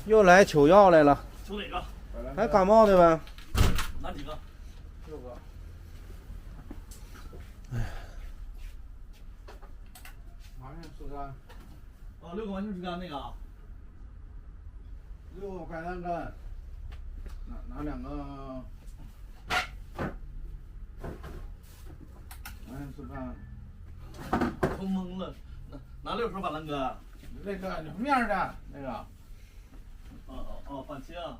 又来求药来了，求哪个？还感冒的呗？哪几个？6个。麻杏石干。啊，6个完形石干那个。6个白兰干。拿2个。麻杏石干。都懵了，拿6盒板蓝根。那个面的那个。哦，番茄啊。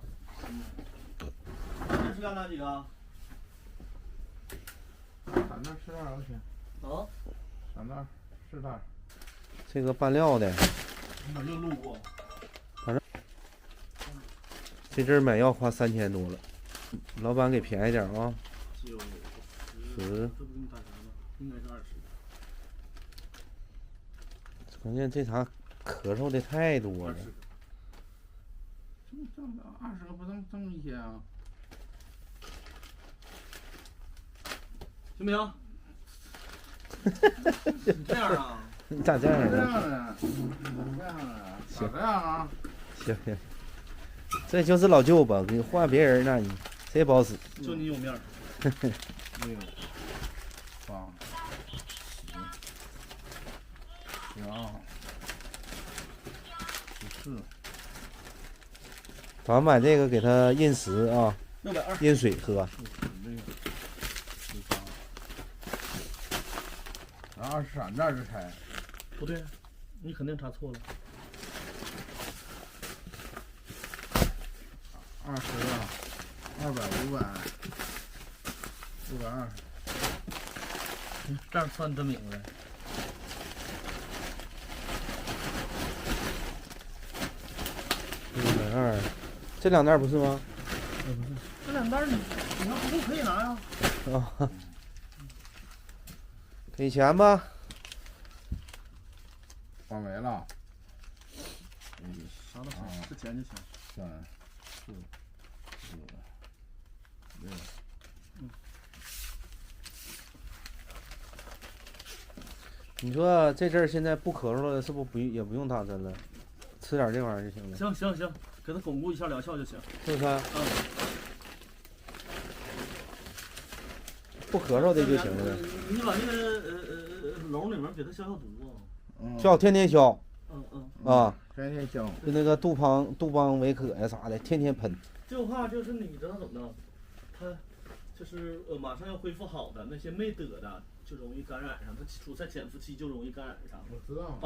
完形石干拿几个？3袋4袋都行。啊？3袋4袋。这个拌料的，我又路过。反正这阵儿买药花3000多了，老板给便宜点啊。9、10，10。这不给你打折吗？应该是20。关键这茬咳嗽的太多了。这20个不这么一些啊？行不行？你这样啊？你咋这样这呢？样的，这样的，咋这样啊？行，这就是老舅吧，给换别人那你谁不好使？就你有面儿。 6、8、12、14。咱买这个给他印食啊，620。印水喝。然后23袋这才。不对，你肯定查错了。20个，200、500、620。这样算真明白。620，这2袋不是吗？不是，这2袋你要不够可以拿呀。啊，给钱吧。花没了。啥都行，这钱就行。3、4、5、6。你说这阵儿现在不咳嗽了，是不也不用打针了，吃点这玩意儿就行了。行，给他巩固一下疗效就行。是不是？嗯。不咳嗽的就行了。你把那个篓里面给他消毒啊。消，天天消。啊，天天消。就那个杜邦维可呀啥的，天天喷。就怕就是你知道怎么着，他就是马上要恢复好的那些没得的就容易感染上，他处在潜伏期就容易感染上。我知道。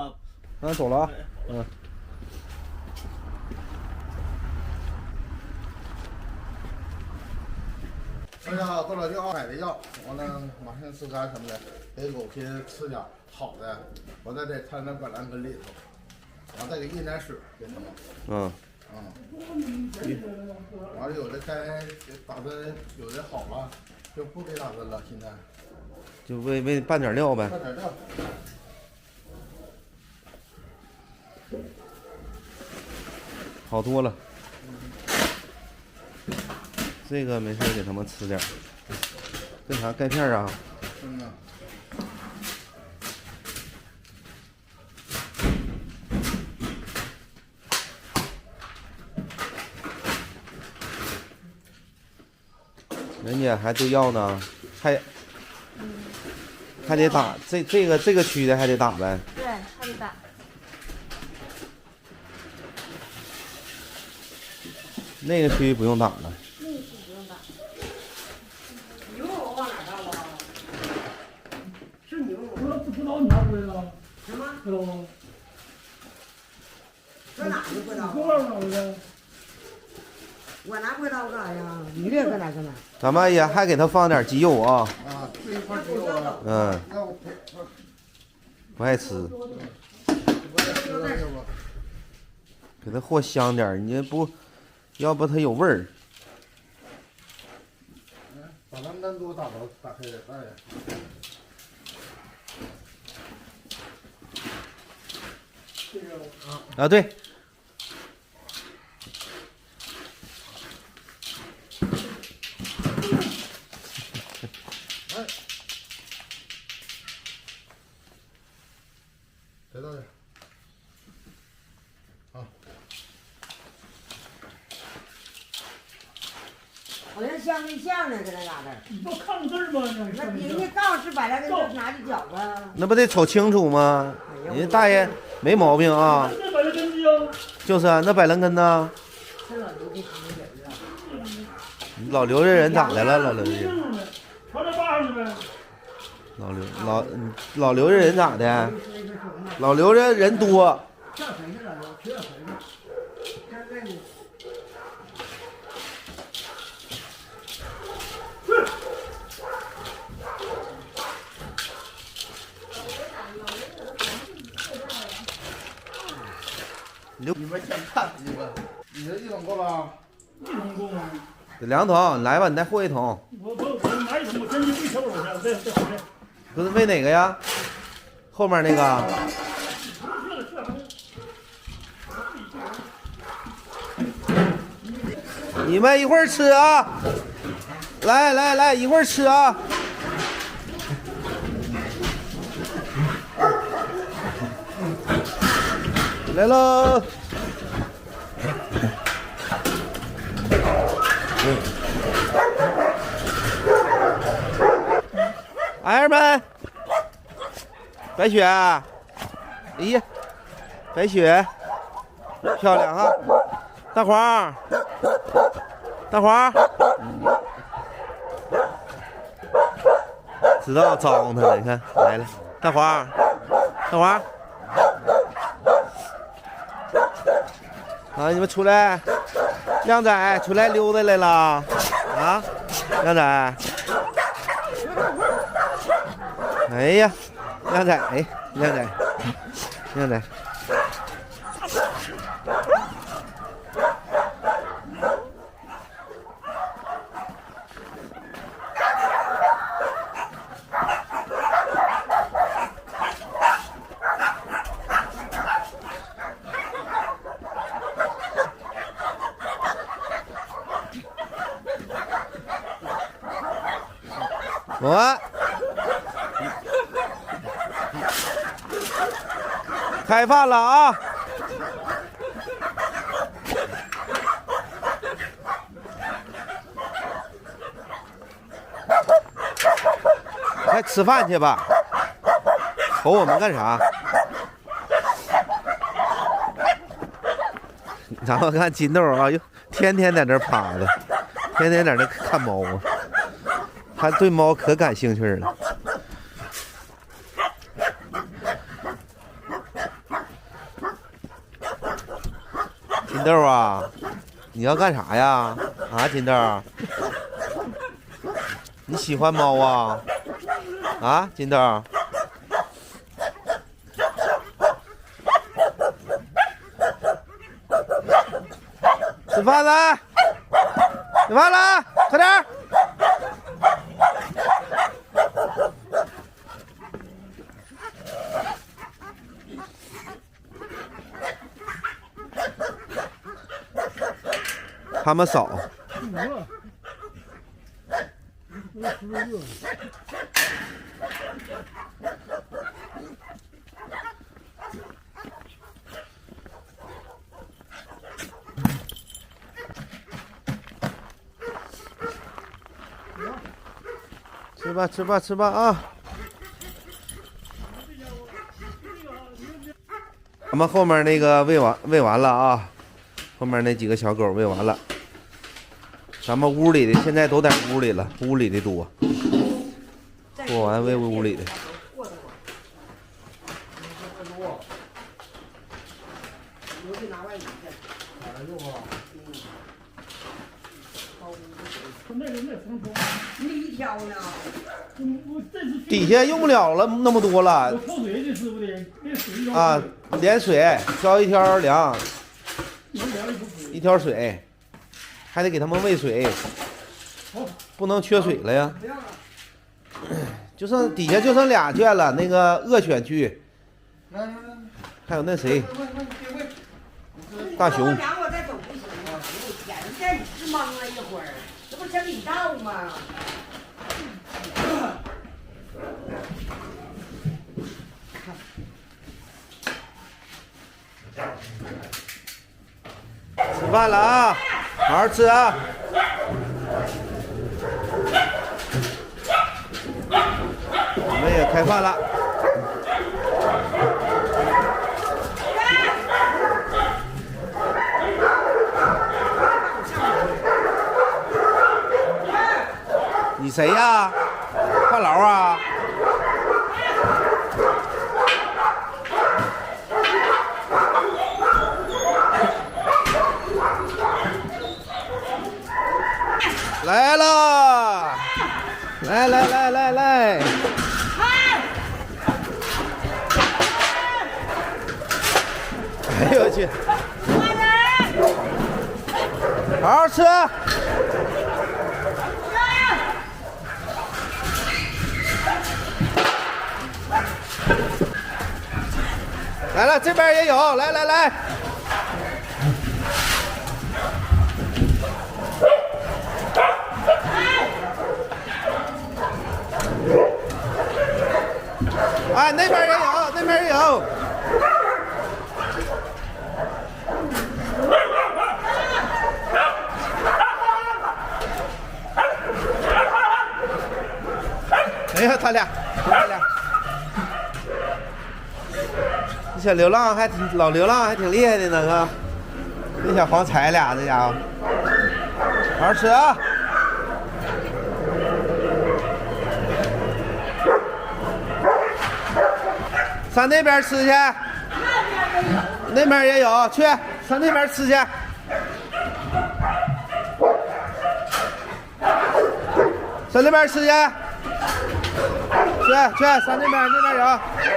咱走了啊。嗯。大家好，到了就买的药，完了马上吃干什么的，给狗些吃点好的，完了再掺在板蓝根里头，然后再给印点水给他们。完了有的该打针，有的好了就不给打针了，现在。就为拌点料呗。拌点料。好多了。这个没事给他们吃点，这啥钙片啊？人家还对药呢，还得打，这个区的还得打呗。对，还得打。那个区不用打了。那个区不用打。牛我往哪打了？是牛。不知道你拿回来了？什么？知道吗？搁哪就回到？搁哪拿回来？我拿回到干啥呀？你这搁哪搁哪？咱们也还给他放点鸡肉啊。这一块鸡肉啊。嗯。不爱吃。给他和香点，你不要不它有味儿。把蓝根多打开点，大爷。啊，对。再倒点。好。好像像没像呢，搁那嘎达。你不看字儿吗？那人家告诉是100来根，就是拿去饺子。那不得瞅清楚吗？人家大爷没毛病啊。这100来根的呀。就是啊，那100来根呢？这老刘这什么人啊？老刘这人咋的了？老刘这人。朝这扒上去呗。老刘这人咋的？老刘这人多。叫谁去老刘？去叫谁去？看看你。你们先看一个，你这1桶够了？ 1桶够吗？得2桶，来吧，你再和1桶。我拿1桶，我先去喂小狗去，再回来。不是喂哪个呀？后面那个。你们一会儿吃啊！来，一会儿吃啊！来喽！孩儿们，白雪，哎呀，白雪，漂亮哈！大黄，知道招他了，你看来了，大黄，啊，你们出来，靓仔出来溜达来了啊，靓仔。 哎呀，靓仔，哎，靓仔，我。 开饭了啊！快吃饭去吧，瞅我们干啥？然后看金豆啊，又天天在这趴着，天天在这看猫啊，他对猫可感兴趣了。 金豆啊，你要干啥呀？啊，金豆，你喜欢猫啊？啊，金豆，吃饭了，吃饭了，快点儿！他们少。吃吧啊！咱们后面那个喂完了啊，后面那几个小狗喂完了。 咱们屋里的现在都在屋里了，屋里的多。过完喂屋里的。底下用不了了，那么多了。啊，连水挑一挑凉，一挑水。 还得给他们喂水，不能缺水了呀。就剩底下就剩2圈了，那个恶犬区，还有那谁，大熊。我再走不行吗？眼见你是懵了一会儿，这不真理道吗？吃饭了啊！好好吃啊！开饭了。你谁呀？话痨啊？来了！来来来来来！哎呦我去！好好吃！来了，这边也有，来来来！哎，那边也有，那边也有。哎呀，他俩。这小流浪还挺老流浪，还挺厉害的那个。这小黄财俩，这家伙，好好吃啊！上那边吃去，那边也有，去上那边吃去。上那边吃去，去上那边，那边有。